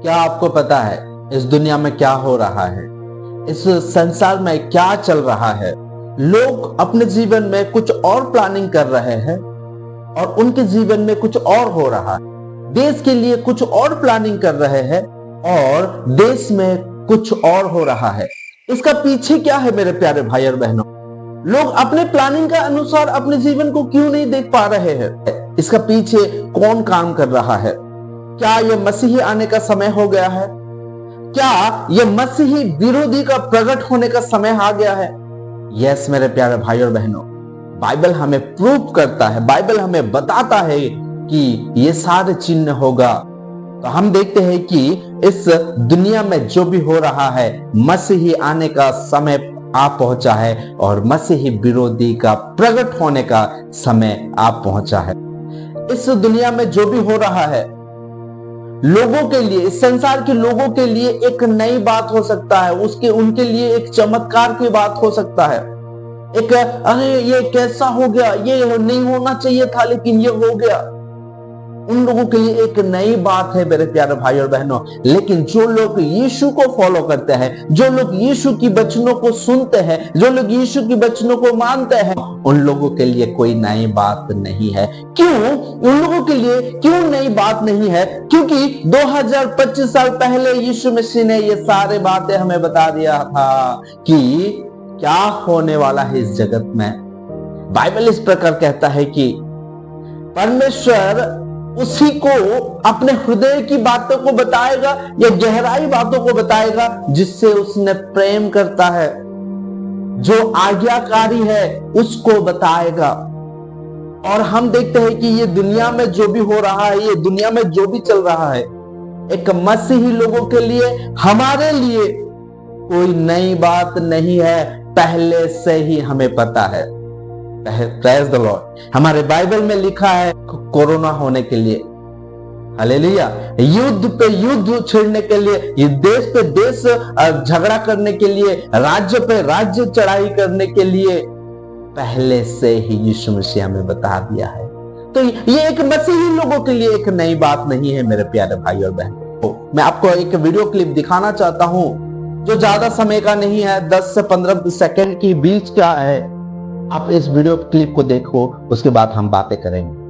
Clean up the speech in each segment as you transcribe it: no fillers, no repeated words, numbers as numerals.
क्या आपको पता है इस दुनिया में क्या हो रहा है? इस संसार में क्या चल रहा है? लोग अपने जीवन में कुछ और प्लानिंग कर रहे हैं और उनके जीवन में कुछ और हो रहा है। देश के लिए कुछ और प्लानिंग कर रहे हैं और देश में कुछ और हो रहा है। इसका पीछे क्या है मेरे प्यारे भाई और बहनों? लोग अपने प्लानिंग का अनुसार अपने जीवन को क्यों नहीं देख पा रहे हैं? इसका पीछे कौन काम कर रहा है? क्या यह मसीही आने का समय हो गया है? क्या यह मसीही विरोधी का प्रकट होने का समय आ गया है? यस मेरे प्यारे भाई और बहनों, बाइबल हमें प्रूव करता है, बाइबल हमें बताता है कि ये सारे चिन्ह होगा। तो हम देखते हैं कि इस दुनिया में जो भी हो रहा है, मसीही आने का समय आ पहुंचा है और मसीही विरोधी का प्रकट होने का समय आ पहुंचा है। इस दुनिया में जो भी हो रहा है, लोगों के लिए, इस संसार के लोगों के लिए एक नई बात हो सकता है, उनके लिए एक चमत्कार की बात हो सकता है। एक अरे ये कैसा हो गया, ये नहीं होना चाहिए था लेकिन ये हो गया। उन लोगों के लिए एक नई बात है मेरे प्यारे भाई और बहनों। लेकिन जो लोग यीशु को फॉलो करते हैं, जो लोग यीशु की वचनों को सुनते हैं, जो लोग यीशु की वचनों को मानते हैं, उन लोगों के लिए कोई नई बात नहीं है। क्यों उन लोगों के लिए क्यों नई बात नहीं है? क्योंकि 2025 साल पहले यीशु मसीह ने ये सारे बातें हमें बता दिया था कि क्या होने वाला है इस जगत में। बाइबल इस प्रकार कहता है कि परमेश्वर उसी को अपने हृदय की बातों को बताएगा या गहराई बातों को बताएगा जिससे उसने प्रेम करता है, जो आज्ञाकारी है उसको बताएगा। और हम देखते हैं कि ये दुनिया में जो भी हो रहा है, ये दुनिया में जो भी चल रहा है, एक मसीही लोगों के लिए, हमारे लिए कोई नई बात नहीं है, पहले से ही हमें पता है। Praise the Lord. हमारे बाइबल में लिखा है कोरोना होने के लिए, हालेलुया, युद्ध पे युद्ध छिड़ने के लिए, ये देश पे देश झगड़ा करने के लिए, राज्य पे राज्य चढ़ाई करने के लिए पहले से ही यीशु मसीह हमें बता दिया है। तो ये एक मसीही लोगों के लिए एक नई बात नहीं है मेरे प्यारे भाई और बहन। मैं आपको एक वीडियो क्लिप दिखाना चाहता हूं जो ज्यादा समय का नहीं है, 10 से 15 सेकंड के बीच का है। आप इस वीडियो क्लिप को देखो, उसके बाद हम बातें करेंगे।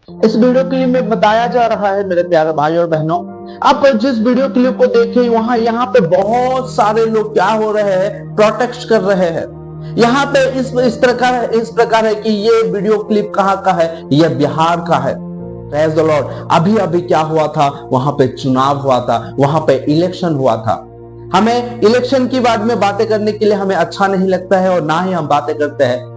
इस वीडियो क्लिप में बताया जा रहा है मेरे प्यारे भाई और बहनों, आप जिस वीडियो क्लिप को देखें वहां यहाँ पे बहुत सारे लोग क्या हो रहे हैं, प्रोटेस्ट कर रहे हैं। यहाँ पे इस प्रकार है कि ये वीडियो क्लिप कहाँ का है? ये बिहार का है। Praise the Lord. अभी अभी क्या हुआ था, वहां पे चुनाव हुआ था, वहां पे इलेक्शन हुआ था। हमें इलेक्शन की बात में बातें करने के लिए हमें अच्छा नहीं लगता है और ना ही हम बातें करते हैं।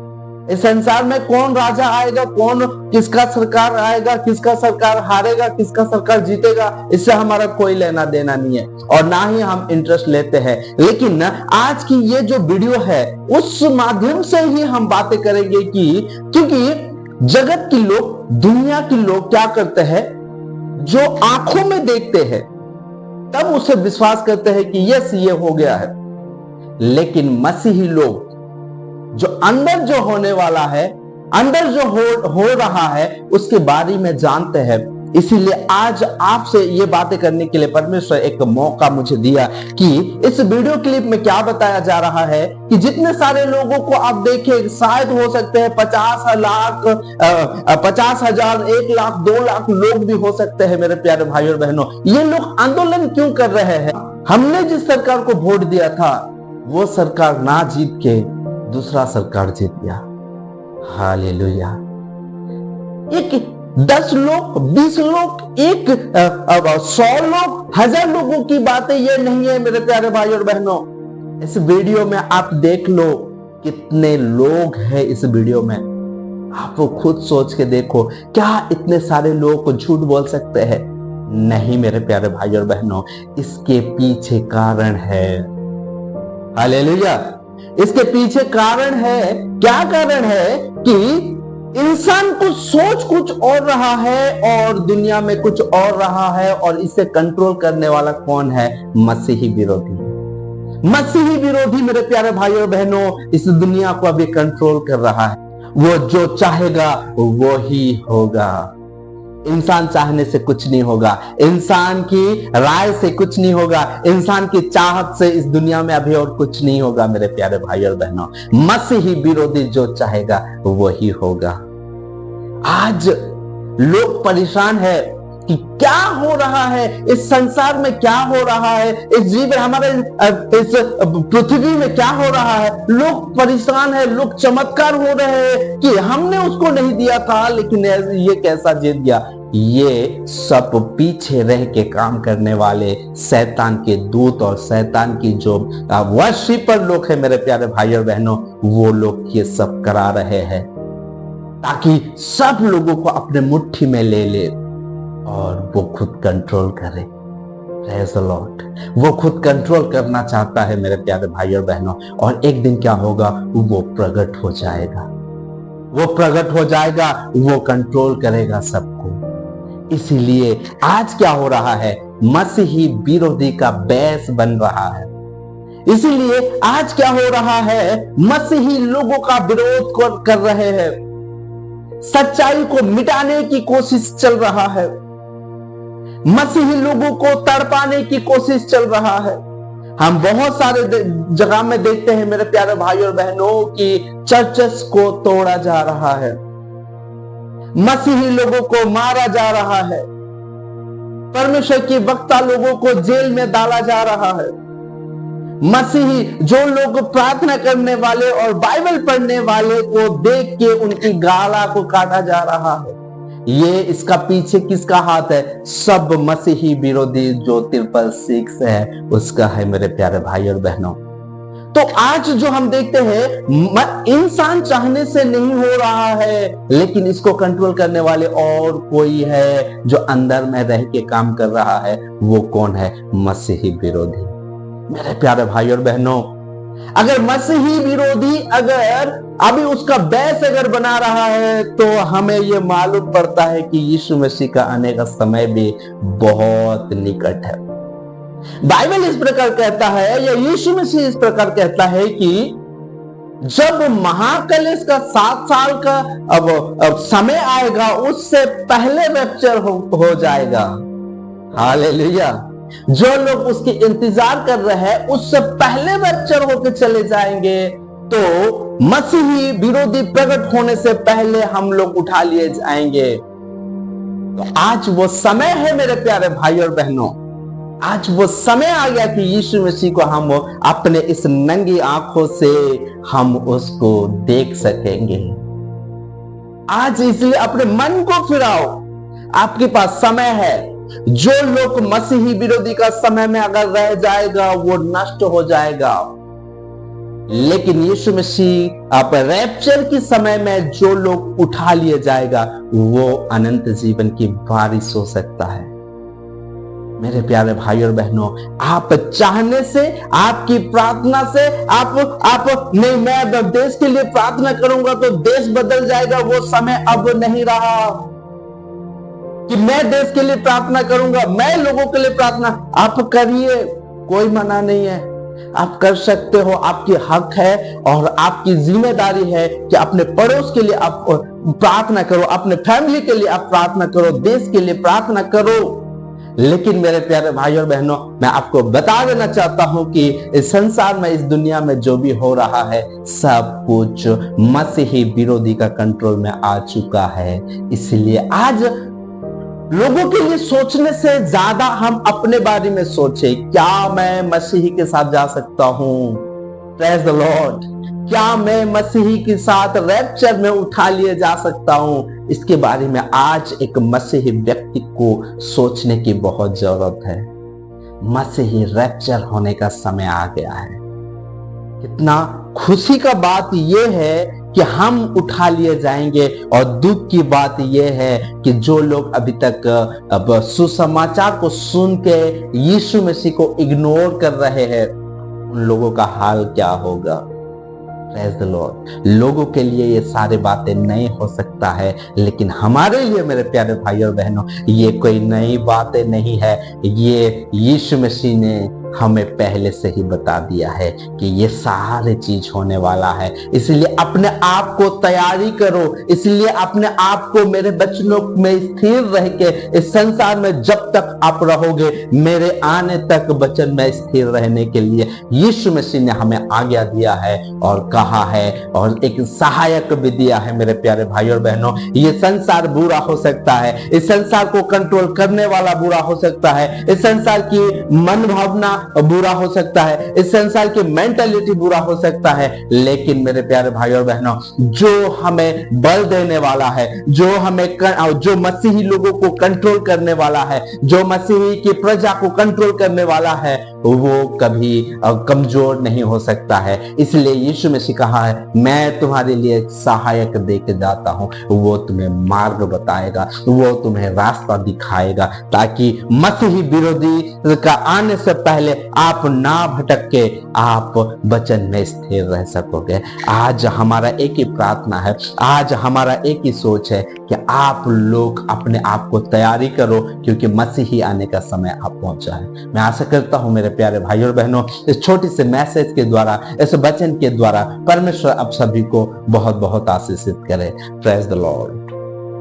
इस संसार में कौन राजा आएगा, कौन किसका सरकार आएगा, किसका सरकार हारेगा, किसका सरकार जीतेगा, इससे हमारा कोई लेना देना नहीं है और ना ही हम इंटरेस्ट लेते हैं। लेकिन आज की ये जो वीडियो है उस माध्यम से ही हम बातें करेंगे कि क्योंकि जगत के लोग, दुनिया के लोग क्या करते हैं, जो आंखों में देखते हैं तब उसे विश्वास करते हैं कि यस ये हो गया है। लेकिन मसीही लोग जो अंदर जो होने वाला है, अंदर जो हो रहा है उसके बारे में जानते हैं। इसीलिए आज आपसे ये बातें करने के लिए परमेश्वर एक मौका मुझे दिया कि इस वीडियो क्लिप में क्या बताया जा रहा है कि जितने सारे लोगों को आप देखें, शायद हो सकते हैं 50 लाख, 50,000, 1 लाख, 2 लाख लोग भी हो सकते हैं मेरे प्यारे भाई और बहनों। ये लोग आंदोलन क्यों कर रहे हैं? हमने जिस सरकार को वोट दिया था वो सरकार ना जीत के दूसरा सरकार जीत गया। हालेलुया। एक 10 लोग, 20 लोग, 100 लोग, 1000 लोगों की बातें ये नहीं है मेरे प्यारे भाई और बहनों। इस वीडियो में आप देख लो कितने लोग हैं इस वीडियो में। आप वो खुद सोच के देखो, क्या इतने सारे लोग को झूठ बोल सकते हैं? नहीं मेरे प्यारे भाई और बहनों, इसके पीछे कारण है। हालेलुया। इसके पीछे कारण है, क्या कारण है कि इंसान को सोच कुछ और रहा है और दुनिया में कुछ और रहा है, और इसे कंट्रोल करने वाला कौन है? मसीही विरोधी। मसीही विरोधी मेरे प्यारे भाइयों और बहनों इस दुनिया को अभी कंट्रोल कर रहा है। वो जो चाहेगा वो ही होगा। इंसान चाहने से कुछ नहीं होगा, इंसान की राय से कुछ नहीं होगा, इंसान की चाहत से इस दुनिया में अभी और कुछ नहीं होगा मेरे प्यारे भाई और बहनों। मसीही विरोधी जो चाहेगा वही होगा। आज लोग परेशान है कि क्या हो रहा है इस संसार में, क्या हो रहा है इस जीवन हमारे इस पृथ्वी में, क्या हो रहा है। लोग परेशान है, लोग चमत्कार हो रहे हैं कि हमने उसको नहीं दिया था लेकिन ये कैसा जीत गया। ये सब पीछे रह के काम करने वाले शैतान के दूत और शैतान की जो वर्शिपर लोग हैं मेरे प्यारे भाई और बहनों, वो लोग ये सब करा रहे हैं ताकि सब लोगों को अपने मुट्ठी में ले ले और वो खुद कंट्रोल करे। Praise the Lord. वो खुद कंट्रोल करना चाहता है मेरे प्यारे भाई और बहनों, और एक दिन क्या होगा, वो प्रकट हो जाएगा। वो प्रकट हो जाएगा, वो कंट्रोल करेगा सबको। इसीलिए आज क्या हो रहा है, मसीही विरोधी का बेस बन रहा है। इसीलिए आज क्या हो रहा है, मसीही लोगों का विरोध कर रहे हैं, सच्चाई को मिटाने की कोशिश चल रहा है, मसीही लोगों को तड़पाने की कोशिश चल रहा है। हम बहुत सारे जगह में देखते हैं मेरे प्यारे भाई और बहनों कि चर्चेस को तोड़ा जा रहा है, मसीही लोगों को मारा जा रहा है, परमेश्वर की वक्ता लोगों को जेल में डाला जा रहा है, मसीही जो लोग प्रार्थना करने वाले और बाइबल पढ़ने वाले को देख के उनकी गाला को काटा जा रहा है। ये इसका पीछे किसका हाथ है? सब मसीही विरोधी जो 666 है उसका है मेरे प्यारे भाई और बहनों। तो आज जो हम देखते हैं, इंसान चाहने से नहीं हो रहा है, लेकिन इसको कंट्रोल करने वाले और कोई है जो अंदर में रह के काम कर रहा है। वो कौन है? मसीही विरोधी। मेरे प्यारे भाई और बहनों, अगर मसीही विरोधी अगर अभी उसका बेस अगर बना रहा है तो हमें यह मालूम पड़ता है कि यीशु मसीह का आने का समय भी बहुत निकट है। बाइबल इस प्रकार कहता है, या यीशु मसीह इस प्रकार कहता है कि जब महाक्लेश का 7 साल का अब समय आएगा, उससे पहले रैप्चर हो जाएगा। हालेलुया। जो लोग उसकी इंतजार कर रहे हैं उससे पहले रैप्चर होकर चले जाएंगे, तो मसीही विरोधी प्रकट होने से पहले हम लोग उठा लिए जाएंगे। तो आज वो समय है मेरे प्यारे भाई और बहनों, आज वो समय आ गया कि यीशु मसीह को हम अपने इस नंगी आंखों से हम उसको देख सकेंगे। आज इसलिए अपने मन को फिराओ, आपके पास समय है। जो लोग मसीही विरोधी का समय में अगर रह जाएगा वो नष्ट हो जाएगा, लेकिन यीशु मसीह आप रैप्चर के समय में जो लोग उठा लिए जाएगा वो अनंत जीवन की वारिस हो सकता है। मेरे प्यारे भाई और बहनों, आप चाहने से, आपकी प्रार्थना से, आप नहीं मैं देश के लिए प्रार्थना करूंगा तो देश बदल जाएगा, वो समय अब नहीं रहा कि मैं देश के लिए प्रार्थना करूंगा, मैं लोगों के लिए प्रार्थना। आप करिए, कोई मना नहीं है, आप कर सकते हो, आपकी हक है और आपकी जिम्मेदारी है कि अपने पड़ोस के लिए आप प्रार्थना करो, अपने फैमिली के लिए आप प्रार्थना करो, देश के लिए प्रार्थना करो। लेकिन मेरे प्यारे भाई और बहनों, मैं आपको बता देना चाहता हूं कि इस संसार में, इस दुनिया में जो भी हो रहा है सब कुछ मसीही विरोधी का कंट्रोल में आ चुका है। इसलिए आज लोगों के लिए सोचने से ज्यादा हम अपने बारे में सोचें। क्या मैं मसीही के साथ जा सकता हूं? Praise the Lord. क्या मैं मसीही के साथ रैप्चर में उठा लिए जा सकता हूं? इसके बारे में आज एक मसीही व्यक्ति को सोचने की बहुत जरूरत है। मसीही रैप्चर होने का समय आ गया है। कितना खुशी का बात यह है कि हम उठा लिए जाएंगे, और दुख की बात यह है कि जो लोग अभी तक अब सुसमाचार को सुन के यीशु मसीह को इग्नोर कर रहे हैं, उन लोगों का हाल क्या होगा। Praise the Lord. लोगों के लिए ये सारी बातें नहीं हो सकता है, लेकिन हमारे लिए मेरे प्यारे भाई और बहनों ये कोई नई बातें नहीं है। ये यीशु मसीह ने हमें पहले से ही बता दिया है कि ये सारे चीज होने वाला है। इसलिए अपने आप को तैयारी करो, इसलिए अपने आप को मेरे वचनों में स्थिर रह के इस संसार में जब तक आप रहोगे, मेरे आने तक वचन में स्थिर रहने के लिए यीशु मसीह ने हमें आज्ञा दिया है और कहा है, और एक सहायक भी दिया है। मेरे प्यारे भाई और बहनों, ये संसार बुरा हो सकता है, इस संसार को कंट्रोल करने वाला बुरा हो सकता है, इस संसार की मन भावना बुरा हो सकता है, इस संसार की मेंटालिटी बुरा हो सकता है, लेकिन मेरे प्यारे भाई और बहनों, जो हमें बल देने वाला है, जो मसीही लोगों को कंट्रोल करने वाला है, जो मसीही की प्रजा को कंट्रोल करने वाला है, वो कभी कमजोर नहीं हो सकता है। इसलिए यीशु मसीह कहा है, मैं तुम्हारे लिए एक सहायक देके जाता हूं, वो तुम्हें मार्ग बताएगा, वो तुम्हें रास्ता दिखाएगा, ताकि मसीही विरोधी का आने से पहले आप ना भटक के आप वचन में स्थिर रह सकोगे। आज हमारा एक ही प्रार्थना है, आज हमारा एक ही सोच है कि आप लोग अपने आप को तैयारी करो, क्योंकि मसीही आने का समय आप पहुंचा है। मैं आशा करता हूं मेरे प्यारे भाई और बहनों, इस छोटी से मैसेज के द्वारा, इस वचन के द्वारा परमेश्वर आप सभी को बहुत बहुत आशीषित करे। Praise the Lord.